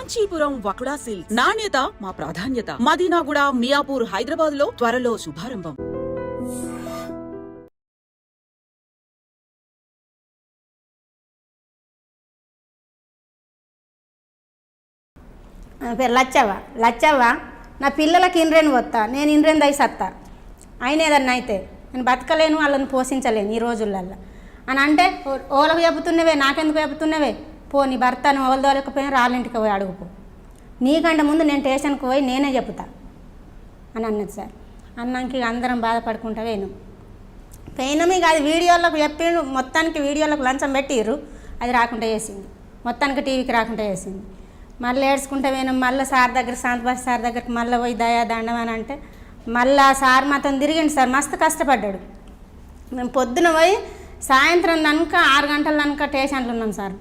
Kanchipuram వకుడా silks నాణ్యత మా ప్రాధాన్యత. మదీనాగూడ, మియాపూర్, హైదరాబాద్ లో త్వరలో శుభారంభం. పేరు లచ్చవ్వ నా పిల్లలకి ఇండ్రేను వస్తా, నేను ఇండ్రేను దయసత్తా. ఆయన ఏదన్నా అయితే నేను బతకలేను, వాళ్ళని పోషించలేను ఈ రోజులల్లో అని అంటే, ఓలకు చెబుతున్నవే నాకెందుకు చెబుతున్నవే, పో నీ భర్తను ఓలదోలేకపోయినా రాళ్ళింటికి పోయి అడుగుపో, నీకంటే ముందు నేను స్టేషన్కి పోయి నేనే చెబుతా అని అన్నది సార్. అన్నాక అందరం బాధపడుకుంటా పోయినాం. ఇక అది వీడియోలకు చెప్పిండు, మొత్తానికి వీడియోలకు లంచం పెట్టిర్రు, అది రాకుండా చేసింది, మొత్తానికి టీవీకి రాకుండా చేసింది. మళ్ళీ ఏడ్చుకుంటా పోయినాం. మళ్ళీ సార్ దగ్గర, శాంతబాస్ సార్ దగ్గరికి మళ్ళీ పోయి దయాదండం అని అంటే, మళ్ళీ సార్ మాత్రం తిరిగిండు సార్, మస్తు కష్టపడ్డాడు. మేము పొద్దున పోయి సాయంత్రం కనుక 6 గంటల కనుక స్టేషన్లో ఉన్నాం సార్.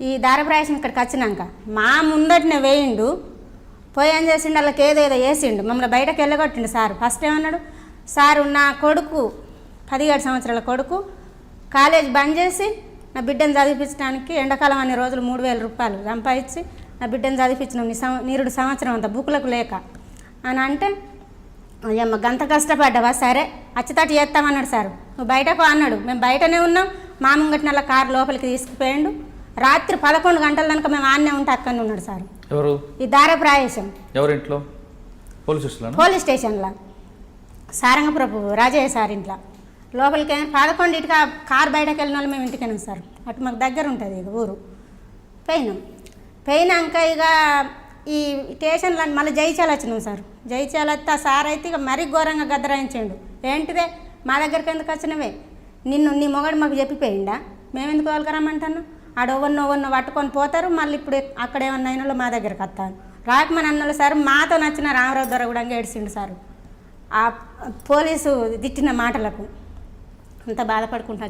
ఈ దారప్రాయసం ఇక్కడికి వచ్చినాక మా ముందటినే వేయిండు, పోయి ఏం చేసిండు, వాళ్ళకి ఏదేదో వేసిండు, మమ్మల్ని బయటకు వెళ్ళగొట్టిండు సార్. ఫస్ట్ ఏమన్నాడు సారు, నా కొడుకు 17 సంవత్సరాల కొడుకు కాలేజ్ బంద్ చేసి నా బిడ్డను చదివించడానికి ఎండాకాలం అన్ని రోజులు 3000 రూపాయలు సంపాదించి నా బిడ్డను చదివించినాం, నీరుడు సంవత్సరం అంతా బుక్లకు లేక అని అంటే, అయ్యమ్మ గంత కష్టపడ్డావా, సరే అచ్చతోటి చేస్తామన్నాడు సార్. నువ్వు బయటకు అన్నాడు. మేము బయటనే ఉన్నాం. మా ముంగటినల్ల కారు లోపలికి తీసుకుపోయాడు. రాత్రి 11 గంటల కనుక మేము ఆన్నే ఉంటే అక్కడనే ఉన్నాడు సార్. ఎవరు ఈ దారప్రాయసం ఎవరింట్లో? పోలీస్ స్టేషన్లో సారంగపురపు రాజయ్య సార్ ఇంట్లో లోపలికి 11ంటికి కారు బయటకు వెళ్ళిన వాళ్ళు మేము ఇంటికి వెళ్ళాం సార్. అటు మాకు దగ్గర ఉంటుంది ఇక ఊరు. పోయినాక ఇక ఈ స్టేషన్లో మళ్ళీ జైచాల వచ్చినాం సార్. జైచాల వస్తే ఆ సార్ అయితే ఇక మరీ ఘోరంగా గద్దరాయించాడు. ఏంటిదే మా దగ్గరికి ఎందుకు వచ్చినవే, నీ మొగడు మాకు చెప్పిపోయిందా, మేమెందుకు వాళ్ళకరమ్మంటాను, ఆడొవన్నో పట్టుకొని పోతారు, మళ్ళీ ఇప్పుడు అక్కడ ఏమన్నా అయినా మా దగ్గరికి వస్తాను రాకమని అన్నోళ్ళు సార్. మాతో నచ్చిన రామరావు ద్వారా కూడా ఏడ్చిండు సార్ ఆ పోలీసు తిట్టిన మాటలకు. అంత బాధపడుకుంటూ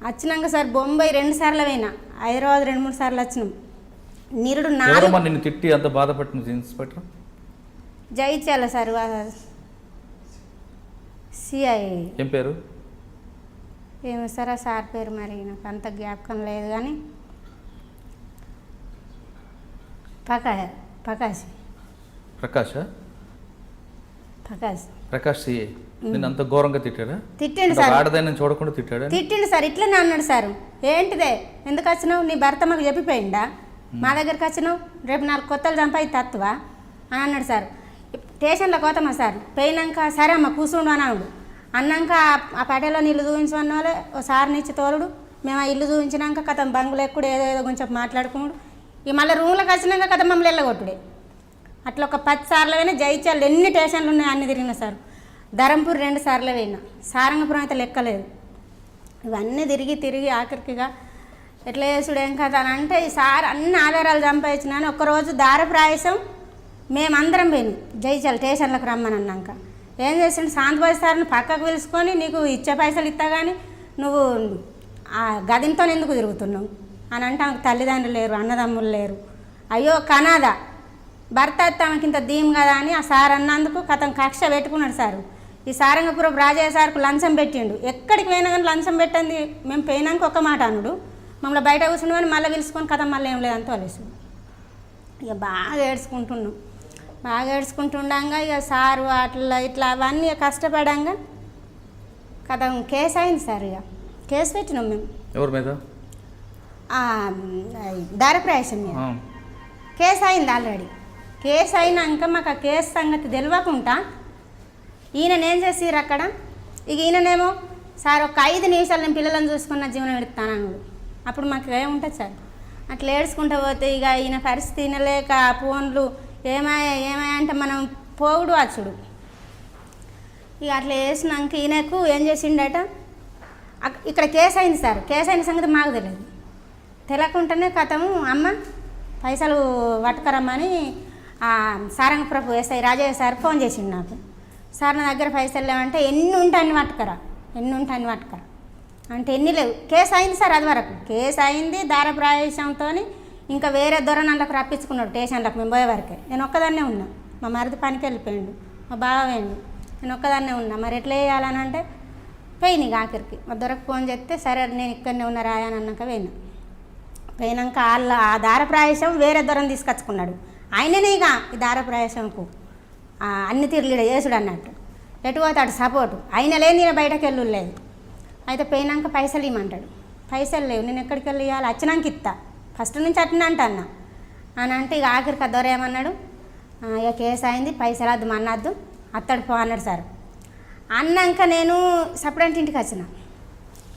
వచ్చినాక సార్ బొంబాయి 2 సార్లు పోయినా, హైదరాబాద్ 2-3 సార్లు వచ్చినాం. నిరుడు నిన్ను తిట్టి అంత బాధపడుతుంది ఇన్స్పెక్టర్ జైచాల సార్. సిఐ ఏం పేరు? ఏమో సార్ ఆ సార్ పేరు మరి నాకు అంత జ్ఞాపకం లేదు, కానీ ప్రకాష్ సిఐ నేను అంత ఘోరంగా తిట్టాడా? తిట్టిండు సార్. ఆడదాన్ని చూడకుండా తిట్టాడా? తిట్టిండు సార్. ఇట్లనే అన్నాడు సార్, ఏంటిదే ఎందుకు వచ్చినావు, నీ భర్త మాకు చెప్పిపోయిందా, మా దగ్గరికి వచ్చినావు, రేపు 4 కొత్తలు చంపాయి తత్వా అని అన్నాడు సార్. స్టేషన్లో కోతామా సార్. పోయినాక సరే అమ్మ కూర్చుండు అన్నాడు. అన్నాక ఆ పటేలో ఇల్లు చూపించమన్న వాళ్ళే ఓ సార్ని ఇచ్చి తోలుడు. మేము ఆ ఇల్లు చూపించినాక కథం బంగులు ఎక్కుడు ఏదో కొంచెం మాట్లాడుకున్నాడు. ఇక మళ్ళీ రూమ్లోకి వచ్చినాక కథ మమ్మల్ని వెళ్ళగొట్టుడే. అట్లా ఒక 10 సార్లు పోయినా. జైచాలు ఎన్ని స్టేషన్లు ఉన్నాయో అన్ని తిరిగినా సార్. ధరంపూర్ 2 సార్లు పోయినా. సారంగపురం అయితే లెక్కలేదు. ఇవన్నీ తిరిగి ఆఖరికిగా ఎట్లా చేసుడు ఏం కదా అని అంటే, ఈ సార్ అన్ని ఆధారాలు సంపాదించినాను. ఒక్కరోజు దారప్రాయసం మేమందరం పోయినాం జైచాల స్టేషన్లకు రమ్మని అన్నాక ఏం చేసిండు, శాంతబాయి సార్ని పక్కకు పిలుచుకొని, నీకు ఇచ్చే పైసలు ఇస్తా కానీ నువ్వు ఆ గదింతో ఎందుకు తిరుగుతున్నావు అని అంటే, ఆమెకు తల్లిదండ్రులు లేరు, అన్నదమ్ములు లేరు, అయ్యో కనాదా భర్త అయితే ఆమెకి ఇంత దీం కదా అని ఆ సార్ అన్నందుకు కథం కక్ష పెట్టుకున్నాడు సారు. ఈ సారంగపురం రాజయ్య సార్కు లంచం పెట్టిండు. ఎక్కడికి పోయినా కానీ లంచం పెట్టింది. మేము పోయినాక ఒక మాట అనుడు, మమ్మల్ని బయట కూర్చుని మళ్ళీ పిలుచుకొని కథం మళ్ళీ ఏం లేదని తోలేసు. ఇక బాగా ఏడ్చుకుంటుండగా ఇక సారు అట్లా ఇట్లా అవన్నీ కష్టపడంగా కథం కేసు అయింది సార్. ఇక కేసు పెట్టినాం మేము. ఎవరి మీద? దారప్రాయసం మీద కేసు అయింది ఆల్రెడీ. కేసు అయినాక మాకు ఆ కేసు సంగతి తెలియకుండా ఈయననేం చేసిర్రు అక్కడ. ఇక ఈయననేమో సార్ ఒక 5 నిమిషాలు నేను పిల్లలను చూసుకున్న జీవనం ఎడుతాను. అప్పుడు మాకు ఏముంటుంది సార్. అట్లా ఏడ్చుకుంటూ పోతే ఇక ఈయన పరిస్థితి తినలేక ఫోన్లు ఏమాయంటే మనం పోగుడు వచ్చుడు. ఇక అట్లా వేసినాక ఈయనకు ఏం చేసిండట, ఇక్కడ కేసు అయింది సార్. కేసు అయిన సంగతి మాకు తెలియకుండానే కథము అమ్మ పైసలు పట్టుకరమ్మని సారంగపురపు ఎస్ఐ రాజయ్య సార్ ఫోన్ చేసిండు నాకు. సార్ నా దగ్గర పైసలు లేవంటే, ఎన్ని ఉంటే అన్ని పట్టుకరా అంటే ఎన్ని లేవు. కేసు అయింది సార్. అది వరకు కేసు అయింది. దారప్రాయసంతో ఇంకా వేరే దొరనళ్ళకు రప్పించుకున్నాడు స్టేషన్లకు. మేము పోయే వరకే నేను ఒక్కదాన్నే ఉన్నా. మా మరిది పనికి వెళ్ళిపోయాడు, మా బావ వేయండు, నేను ఒక్కదాన్నే ఉన్నా. మరి ఎట్లా వేయాలని అంటే పోయినాయి ఆఖరికి. మా దొరకు ఫోన్ చేస్తే సరే నేను ఇక్కడనే ఉన్నా రాయని అన్నాక పోయినా. పోయినాక వాళ్ళ ఆ దారప్రాయసం వేరే దూరం తీసుకొచ్చుకున్నాడు. ఆయననే ఇక ఈ దారప్రాయసంకు అన్ని తీరులీడ చేసుడు అన్నట్టు. ఎటు పోతాడు సపోర్టు, ఆయన లేని నేను బయటకు వెళ్ళలేదు. అయితే పోయినాక పైసలు ఇవ్వమంటాడు. పైసలు లేవు, నేను ఎక్కడికి వెళ్ళి ఇవ్వాలి, వచ్చినాక ఇస్తా, ఫస్ట్ నుంచి అట్టిన అంటన్నా అని అంటే ఇక ఆఖరికి దొర ఏమన్నాడు, ఇక కేసు అయింది, పైసలు వద్దు మన్నద్దు, అత్తడు పో అన్నాడు సార్. అన్నాక నేను సపరేట్ ఇంటికి వచ్చిన.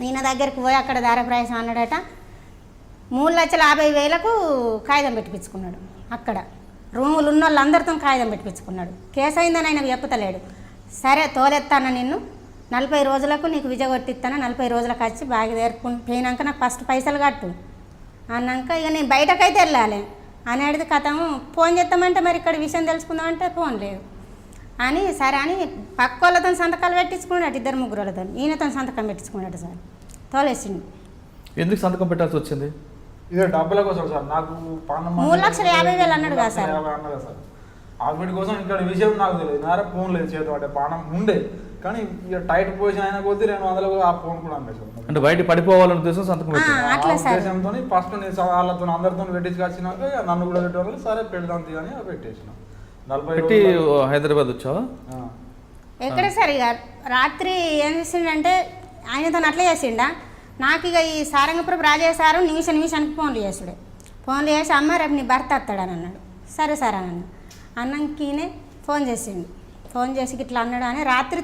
ఈయన దగ్గరికి పోయి అక్కడ దారప్రాయసం అన్నాడట. 3,50,000కు కాగితం పెట్టిపించుకున్నాడు. అక్కడ రూములు ఉన్న వాళ్ళందరితో కాగితం పెట్టిపించుకున్నాడు. కేసు అయిందని ఆయన చెప్పుతలేడు. సరే తోలెత్తాను నిన్ను, 40 రోజులకు నీకు విజయ కొట్టిస్తాను, 40 రోజులకు వచ్చి బాగా దేరుకుని పోయినాక నాకు ఫస్ట్ పైసలు కట్టు అన్నాక ఇక నేను బయటకైతే వెళ్ళాలి అని అడిగితే కథము ఫోన్ చేస్తామంటే మరి ఇక్కడ విషయం తెలుసుకుందామంటే ఫోన్ లేదు అని సరే అని పక్క వాళ్ళతో సంతకాలు పెట్టించుకున్నాడు. 2-3 వాళ్ళతో ఈయనతో సంతకం పెట్టించుకున్నాడు సార్. తోలేసిండు. ఎందుకు సంతకం పెట్టాల్సి వచ్చింది? ఇదే డబ్బుల కోసం సార్. నాకు 3,50,000 అన్నాడు కదా సార్. అన్నదా సార్ హాస్పిటల్ కోసం. ఇక్కడ విషయం నాకు తెలియదు. నారా ఫోన్ లేదు చేతి అంటే పానం ఉండే, కానీ ఇక టైట్ పొజిషన్ అయినా కొద్దీ 200 ఆ ఫోన్ కూడా అన్నాడు సార్. అంటే బయట పడిపోవాలని ఉద్దేశం సంతకం పెట్టాను. అట్లా సార్. ఉద్దేశంతో ఫస్ట్ నేను వాళ్ళతో అందరితో పెట్టించుకొచ్చినాక నన్ను కూడా పెట్టేవాళ్ళు సరే పెడదాం తీయని పెట్టేసిన. 40 పెట్టి హైదరాబాద్ వచ్చావా? ఎక్కడ సార్ ఇక రాత్రి ఏం చేసిండంటే ఆయనతో అట్లా చేసిండా. నాకు ఇక ఈ సారంగపురం రాజయ్య సారు నిమిషానికి ఫోన్లు చేసుడే. ఫోన్లు చేసి అమ్మ రేపు నీ భర్త వస్తాడని అన్నాడు. సరే సార్ అని అన్నంకీనే ఫోన్ చేసిండు. ఫోన్ చేసి ఇట్లా అన్నాడు అని రాత్రి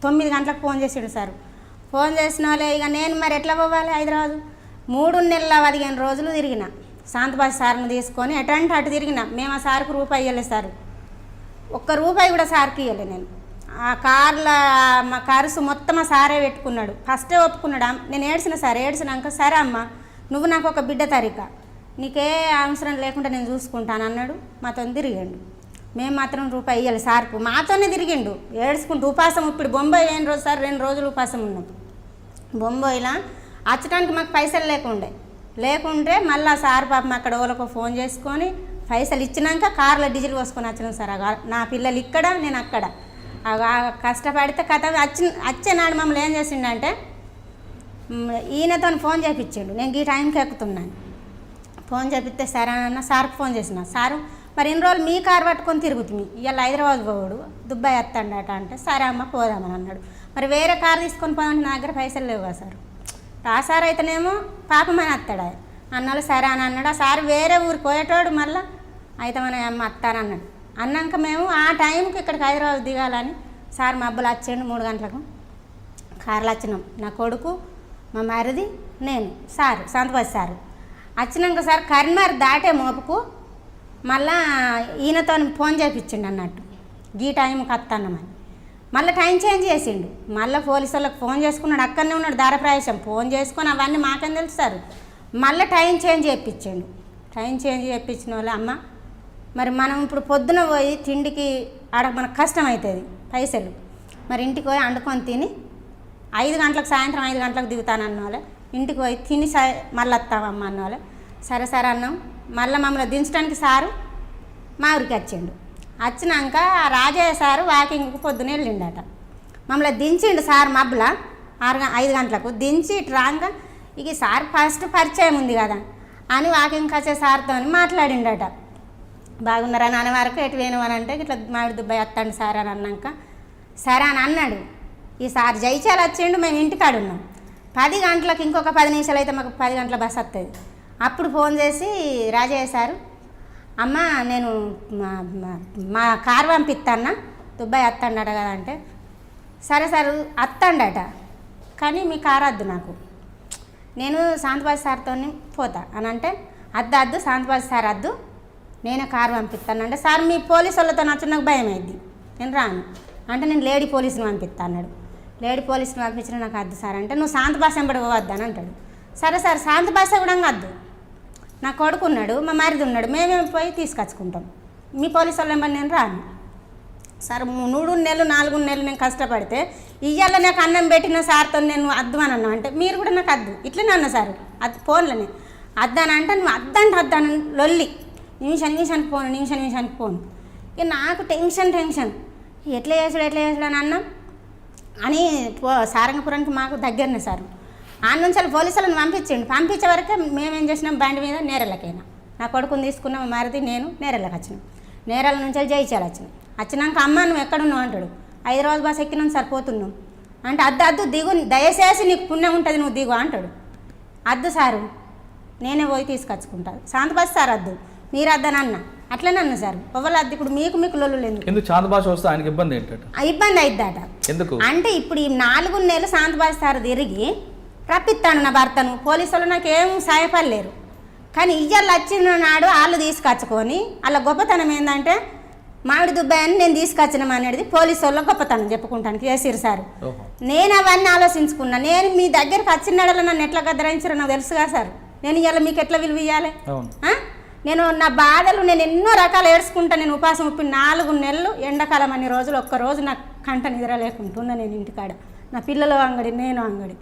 9 గంటలకు ఫోన్ చేసిండు సార్. ఫోన్ చేసిన వాళ్ళే ఇక నేను మరి ఎట్లా పోవాలి హైదరాబాదు. 3 నెలల 15 రోజులు తిరిగిన. శాంతబాజీ సార్ని తీసుకొని ఎటంటే అటు తిరిగిన. మేము ఆ సార్కు రూపాయి ఇవ్వలేదు సార్, ₹1 కూడా సార్కి ఇవ్వలే నేను. ఆ కార్లో మా ఖర్చు మొత్తం ఆ సారే పెట్టుకున్నాడు. ఫస్టే ఒప్పుకున్నాడు. నేను ఏడ్చిన సార్. ఏడ్చినాక సరే అమ్మ నువ్వు నాకు ఒక బిడ్డ తరిక, నీకే అవసరం లేకుండా నేను చూసుకుంటాను అన్నాడు. మాతో తిరిగిండు. మేము మాత్రం రూపాయి ఇవ్వాలి సార్కు. మాతోనే తిరిగిండు ఏడ్చుకుంటూ. ఉపాసం ఇప్పుడు బొంబాయి అయిన రోజు సార్ 2 రోజులు ఉపాసం ఉన్నాం. బొంబాయిలో వచ్చడానికి మాకు పైసలు లేకుంటే మళ్ళీ సార్ పాపం అక్కడ వాళ్ళకు ఫోన్ చేసుకొని పైసలు ఇచ్చినాక కార్లో డీజిల్ పోసుకొని వచ్చినాం సార్. నా పిల్లలు ఇక్కడ, నేను అక్కడ కష్టపడితే కథ వచ్చేనాడు మమ్మల్ని ఏం చేసిండంటే ఈయనతో ఫోన్ చేయించాడు. నేను ఈ టైంకి ఎక్కుతున్నాను. ఫోన్ చేపిస్తే సరే అన్న సార్కి ఫోన్ చేసిన. సారు మరి ఇన్ని రోజులు మీ కారు పట్టుకొని తిరుగుతుంది, ఇవాళ హైదరాబాద్ పోడు దుబాయ్ వస్తాడట అంటే సరే అమ్మ పోదామని అన్నాడు. మరి వేరే కారు తీసుకొని పోదామంటే నా దగ్గర పైసలు లేవు కదా సార్. ఆ సార్ అయితేనేమో పాపమని వస్తాడు అన్నాడు. సరే అని అన్నాడు. ఆ సార్ వేరే ఊరికి పోయేటోడు. మళ్ళీ అయితే మన అమ్మ వస్తానన్నాడు. అన్నాక మేము ఆ టైంకి ఇక్కడికి హైదరాబాద్ దిగాలని సార్ మా అబ్బలు వచ్చాడు. 3 గంటలకు కార్లో వచ్చినాం. నా కొడుకు, మా మరిది, నేను, సారు శాంతబాజీ సారు వచ్చినాక సార్ కరీంనగర్ దాటే మోపుకు మళ్ళా ఈయనతో ఫోన్ చేయించిండు అన్నట్టు ఈ టైంకి వస్తానమని. మళ్ళీ టైం చేంజ్ చేసిండు. మళ్ళీ పోలీసు వాళ్ళకి ఫోన్ చేసుకున్నాడు. అక్కడనే ఉన్నాడు దారప్రాయసం. ఫోన్ చేసుకొని అవన్నీ మాకేం తెలుసు సార్. మళ్ళీ టైం చేంజ్ చేయించాడు. టైం చేంజ్ చేయించిన వాళ్ళు అమ్మ మరి మనం ఇప్పుడు పొద్దున పోయి తిండికి ఆడ మనకు కష్టం అవుతుంది పైసలు. మరి ఇంటికి పోయి వండుకొని తిని 5 గంటలకు సాయంత్రం 5 గంటలకు దిగుతానన్న వాళ్ళే. ఇంటికి పోయి తిని మళ్ళీ వస్తామమ్మ అన్న వాళ్ళే. సరే సరే అన్నాం. మళ్ళీ మమ్మల్ని దించడానికి సారు మా ఊరికి వచ్చిండు. వచ్చినాక ఆ రాజయ్య సారు వాకింగ్కి పొద్దునే వెళ్ళిండట. మమ్మల్ని దించిండు సార్ మబ్బుల 5 గంటలకు దించి ఇటు రాగా ఇక సార్ ఫస్ట్ పరిచయం ఉంది కదా అని వాకింగ్కి వచ్చే సార్తో మాట్లాడిండట. బాగున్నారని అనే వరకు ఎటు వేయను అంటే ఇట్లా మామిడి దుబ్బాయి వస్తాండి సార్ అని అన్నాక సరే అని అన్నాడు. ఈ సార్ జైచాల వచ్చిండు. మేము ఇంటికాడ ఉన్నాం. 10 గంటలకు ఇంకొక 10 నిమిషాలు అయితే మాకు 10 గంటల బస్ వస్తుంది. అప్పుడు ఫోన్ చేసి రాజయ్య సారు అమ్మ నేను మా కారు పంపిస్తాన్నా దుబాయ్ వస్తాడట కదా అంటే సరే సార్ వస్తాడట కానీ మీ కారు వద్దు నాకు, నేను శాంతబాజీ సార్తో పోతా అని అంటే అద్దు శాంతబాజీ సార్ వద్దు నేనే కారు పంపిస్తాను అంటే సార్ మీ పోలీసు వాళ్ళతో నచ్చు నాకు భయం అయింది నేను రాను అంటే నేను లేడీ పోలీసుని పంపిస్తా అన్నాడు. లేడీ పోలీసుని పంపించిన నాకు వద్దు సార్ అంటే నువ్వు శాంతబాజీ వెంబడి పోవద్దు అని అంటాడు. సరే సార్ శాంతబాజీ కూడా వద్దు, నా కొడుకు ఉన్నాడు, మా మరిది ఉన్నాడు, మేమేమి పోయి తీసుకొచ్చుకుంటాం, మీ పోలీసు వాళ్ళ వెంబడి నేను రాను. సార్ 3 నెలలు 4 నెలలు నేను కష్టపడితే ఇవాళ నాకు అన్నం పెట్టిన సార్తో నేను వద్దు అని అన్నా అంటే మీరు కూడా నాకు వద్దు ఇట్లనే అన్నా సార్ అది ఫోన్లోనే వద్దాని అంటే నువ్వు వద్దని లొల్లి నిమిషానికి పోను. ఇక నాకు టెన్షన్ ఎట్లా చేసుడు అని అన్నాం అని సారంగపురానికి మాకు దగ్గరనే సార్. ఆడ నుంచి వాళ్ళు పోలీసులను పంపించే వరకే మేమేం చేసినాం బండి మీద నేరెళ్ళకైనా నా కొడుకుని తీసుకున్నాం మారిది నేను నేరెళ్ళకి వచ్చినాం నేరెళ్ళ నుంచి జయించాలి వచ్చినాక అమ్మ నువ్వు ఎక్కడున్నావు అంటాడు 5 రోజు బస్ ఎక్కినాం సరిపోతున్నాం అంటే అద్దు దిగు దయచేసి నీకు పుణ్యం ఉంటుంది నువ్వు దిగు అంటాడు అద్దు సారు నేనే పోయి తీసుకొచ్చుకుంటాను శాంత బస్ సార్ అద్దు మీరు అద్దని అన్న అట్లనే అన్న సార్ ఎవరు అద్దు ఇప్పుడు మీకు లొల్లు లేదు ఎందుకు శాంత భాష వస్తే ఆయనకి ఇబ్బంది ఏంటంటే ఇబ్బంది అయిద్దట ఎందుకు అంటే ఇప్పుడు ఈ 4 నెలలు శాంత బస్ సార్ తిరిగి రప్పిస్తాను నా భర్తను పోలీసు వాళ్ళు నాకేం సాయపడలేరు కానీ ఇయ్యాలు వచ్చిన నాడు వాళ్ళు తీసుకొచ్చుకొని వాళ్ళ గొప్పతనం ఏంటంటే మామిడి దుబ్బాయని నేను తీసుకొచ్చినాం అనేది పోలీసు వాళ్ళ గొప్పతనం చెప్పుకుంటాను కేసీఆర్ సార్ నేను అవన్నీ ఆలోచించుకున్నా నేను మీ దగ్గరికి వచ్చినాడలో నన్ను ఎట్లా గద్దరించారో నాకు తెలుసుగా సార్ నేను ఇవాళ మీకు ఎట్లా విలువ ఇవ్వాలి నేను నా బాధలు నేను ఎన్నో రకాలు ఏడ్చుకుంటా నేను ఉపాసం ఉప్పి 4 నెలలు ఎండాకాలం అన్ని రోజులు ఒక్కరోజు నాకు కంట నిద్ర లేకుంటున్నా నేను ఇంటికాడ నా పిల్లలు అంగడి నేను అంగడి